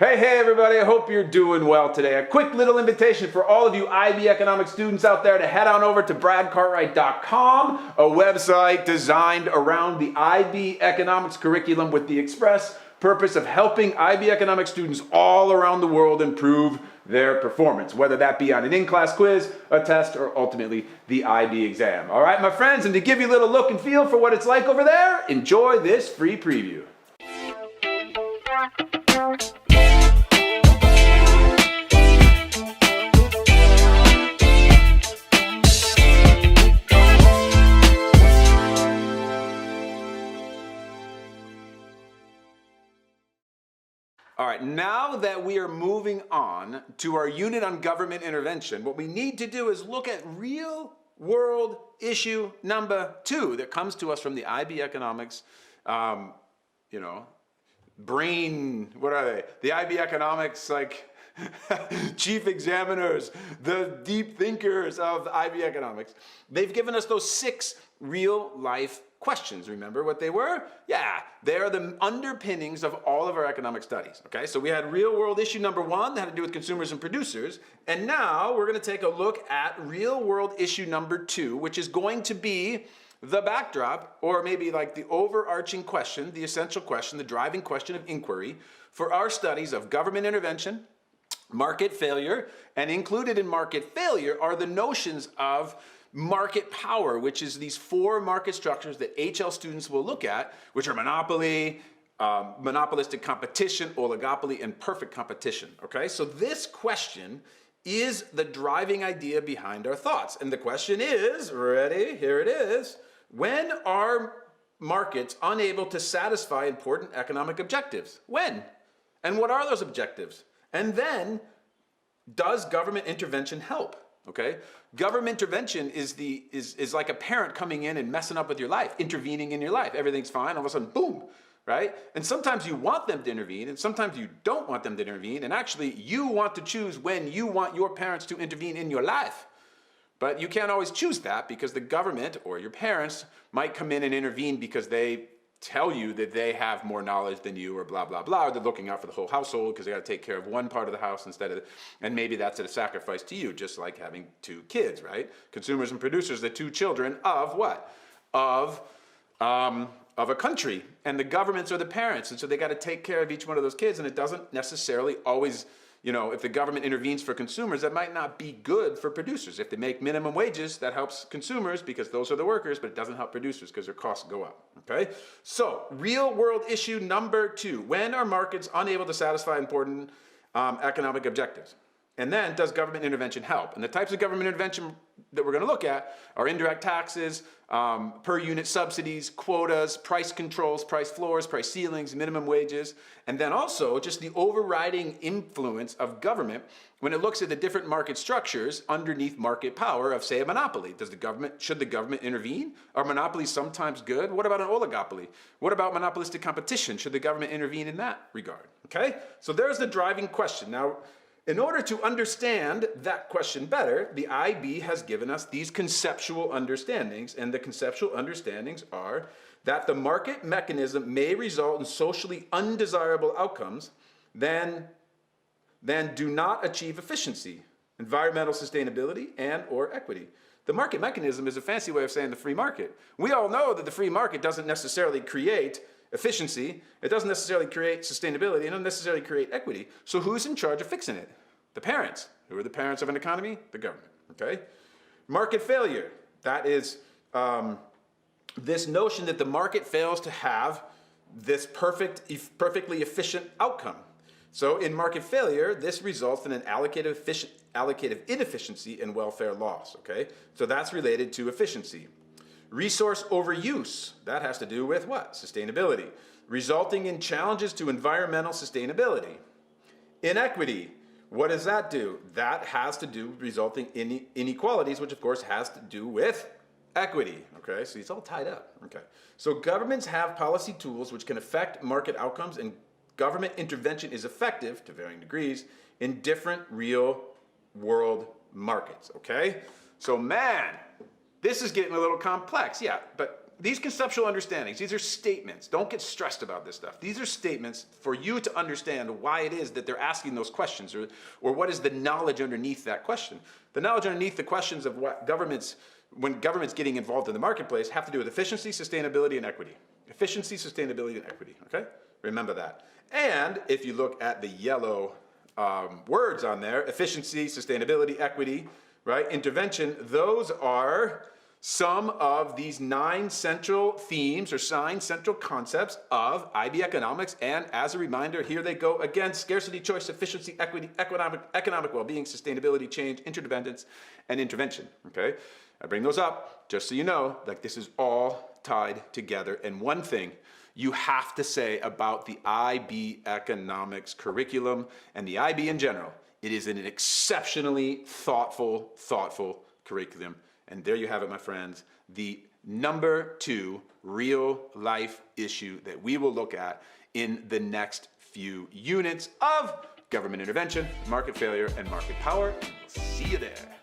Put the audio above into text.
Hey everybody, I hope you're doing well today. A quick little invitation for all of you IB Economics students out there to head on over to bradcartwright.com, a website designed around the IB Economics curriculum with the express purpose of helping IB Economics students all around the world improve their performance, whether that be on an in-class quiz, a test, or ultimately the IB exam. All right, my friends, and to give you a little look and feel for what it's like over there, enjoy this free preview. All right, now that we are moving on to our unit on government intervention, what we need to do is look at real world issue number 2 that comes to us from the IB Economics, brain, what are they? The IB Economics, chief examiners, the deep thinkers of IB Economics. They've given us those 6 real life questions. Remember what they were? Yeah, they are the underpinnings of all of our economic studies. Okay, so we had real world issue number 1 that had to do with consumers and producers. And now we're going to take a look at real world issue number 2, which is going to be the backdrop, or maybe like the overarching question, the essential question, the driving question of inquiry for our studies of government intervention, market failure, and included in market failure are the notions of market power, which is these 4 market structures that HL students will look at, which are monopoly, monopolistic competition, oligopoly, and perfect competition. Okay, so this question is the driving idea behind our thoughts. And the question is, ready, here it is, when are markets unable to satisfy important economic objectives? When? And what are those objectives? And then, does government intervention help? Okay, government intervention is like a parent coming in and messing up with your life, intervening in your life. Everything's fine, all of a sudden, boom, right? And sometimes you want them to intervene, and sometimes you don't want them to intervene, and actually you want to choose when you want your parents to intervene in your life. But you can't always choose that because the government or your parents might come in and intervene because they tell you that they have more knowledge than you or blah, blah, blah, or they're looking out for the whole household because they got to take care of one part of the house instead of, and maybe that's at a sacrifice to you, just like having 2 kids, right? Consumers and producers, the 2 children of what? Of a country, and the governments are the parents, and so they got to take care of each one of those kids, and it doesn't necessarily always, if the government intervenes for consumers, that might not be good for producers. If they make minimum wages, that helps consumers because those are the workers, but it doesn't help producers because their costs go up, okay? So, real world issue number 2, when are markets unable to satisfy important economic objectives? And then, does government intervention help? And the types of government intervention that we're going to look at are indirect taxes, per unit subsidies, quotas, price controls, price floors, price ceilings, minimum wages, and then also just the overriding influence of government when it looks at the different market structures underneath market power of, say, a monopoly. Should the government intervene? Are monopolies sometimes good? What about an oligopoly? What about monopolistic competition? Should the government intervene in that regard? Okay, so there's the driving question. Now, in order to understand that question better, the IB has given us these conceptual understandings, and the conceptual understandings are that the market mechanism may result in socially undesirable outcomes than do not achieve efficiency, environmental sustainability, and or equity. The market mechanism is a fancy way of saying the free market. We all know that the free market doesn't necessarily create efficiency, it doesn't necessarily create sustainability, it doesn't necessarily create equity. So who's in charge of fixing it? The parents. Who are the parents of an economy? The government, okay? Market failure, that is this notion that the market fails to have this perfectly efficient outcome. So in market failure, this results in an allocative inefficiency and welfare loss, okay? So that's related to efficiency. Resource overuse, that has to do with what? Sustainability, resulting in challenges to environmental sustainability. Inequity, what does that do? That has to do with resulting in inequalities, which of course has to do with equity, okay? So it's all tied up, okay? So governments have policy tools which can affect market outcomes, and government intervention is effective, to varying degrees, in different real world markets, okay? So man, this is getting a little complex, yeah, but these conceptual understandings, these are statements. Don't get stressed about this stuff. These are statements for you to understand why it is that they're asking those questions, or what is the knowledge underneath that question. The knowledge underneath the questions of what governments, when government's getting involved in the marketplace, have to do with efficiency, sustainability, and equity. Efficiency, sustainability, and equity, okay? Remember that. And if you look at the yellow words on there, efficiency, sustainability, equity, right? Intervention, those are some of these 9 central themes or 9 central concepts of IB economics. And as a reminder, here they go again: scarcity, choice, efficiency, equity, economic well-being, sustainability, change, interdependence, and intervention, okay? I bring those up just so you know, like, this is all tied together. And one thing you have to say about the IB economics curriculum and the IB in general: it is an exceptionally thoughtful curriculum. And there you have it, my friends, the number 2 real life issue that we will look at in the next few units of government intervention, market failure, and market power. See you there.